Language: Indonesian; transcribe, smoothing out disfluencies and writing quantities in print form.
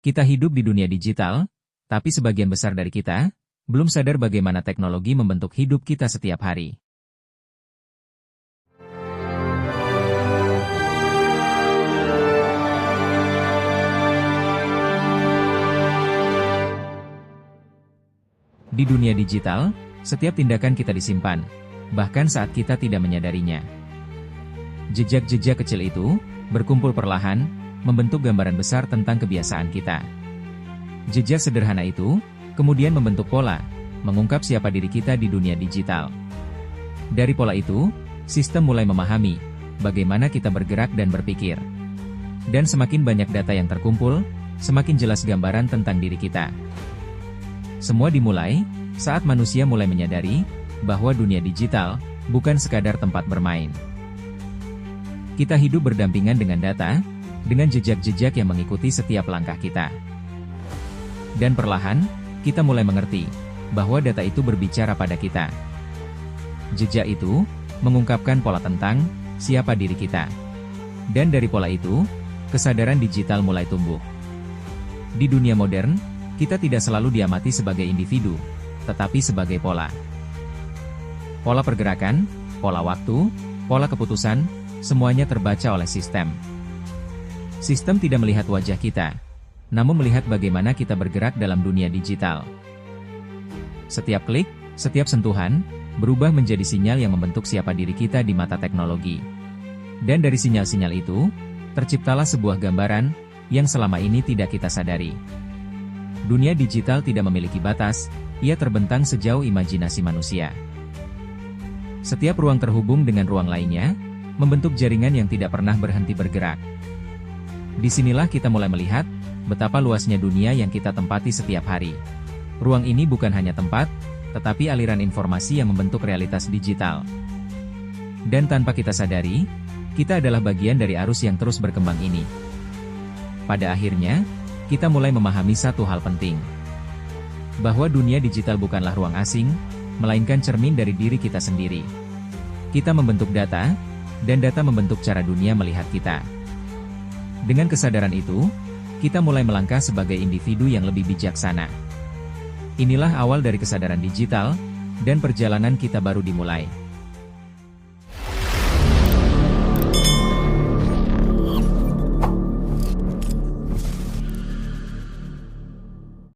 Kita hidup di dunia digital, tapi sebagian besar dari kita belum sadar bagaimana teknologi membentuk hidup kita setiap hari. Di dunia digital, setiap tindakan kita disimpan, bahkan saat kita tidak menyadarinya. Jejak-jejak kecil itu berkumpul perlahan, membentuk gambaran besar tentang kebiasaan kita. Jejak sederhana itu kemudian membentuk pola, mengungkap siapa diri kita di dunia digital. Dari pola itu, sistem mulai memahami bagaimana kita bergerak dan berpikir. Dan semakin banyak data yang terkumpul, semakin jelas gambaran tentang diri kita. Semua dimulai saat manusia mulai menyadari bahwa dunia digital bukan sekadar tempat bermain. Kita hidup berdampingan dengan data, dengan jejak-jejak yang mengikuti setiap langkah kita. Dan perlahan, kita mulai mengerti bahwa data itu berbicara pada kita. Jejak itu mengungkapkan pola tentang siapa diri kita. Dan dari pola itu, kesadaran digital mulai tumbuh. Di dunia modern, kita tidak selalu diamati sebagai individu, tetapi sebagai pola. Pola pergerakan, pola waktu, pola keputusan, semuanya terbaca oleh sistem. Sistem tidak melihat wajah kita, namun melihat bagaimana kita bergerak dalam dunia digital. Setiap klik, setiap sentuhan, berubah menjadi sinyal yang membentuk siapa diri kita di mata teknologi. Dan dari sinyal-sinyal itu, terciptalah sebuah gambaran yang selama ini tidak kita sadari. Dunia digital tidak memiliki batas, ia terbentang sejauh imajinasi manusia. Setiap ruang terhubung dengan ruang lainnya, membentuk jaringan yang tidak pernah berhenti bergerak. Disinilah kita mulai melihat betapa luasnya dunia yang kita tempati setiap hari. Ruang ini bukan hanya tempat, tetapi aliran informasi yang membentuk realitas digital. Dan tanpa kita sadari, kita adalah bagian dari arus yang terus berkembang ini. Pada akhirnya, kita mulai memahami satu hal penting. Bahwa dunia digital bukanlah ruang asing, melainkan cermin dari diri kita sendiri. Kita membentuk data, dan data membentuk cara dunia melihat kita. Dengan kesadaran itu, kita mulai melangkah sebagai individu yang lebih bijaksana. Inilah awal dari kesadaran digital, dan perjalanan kita baru dimulai.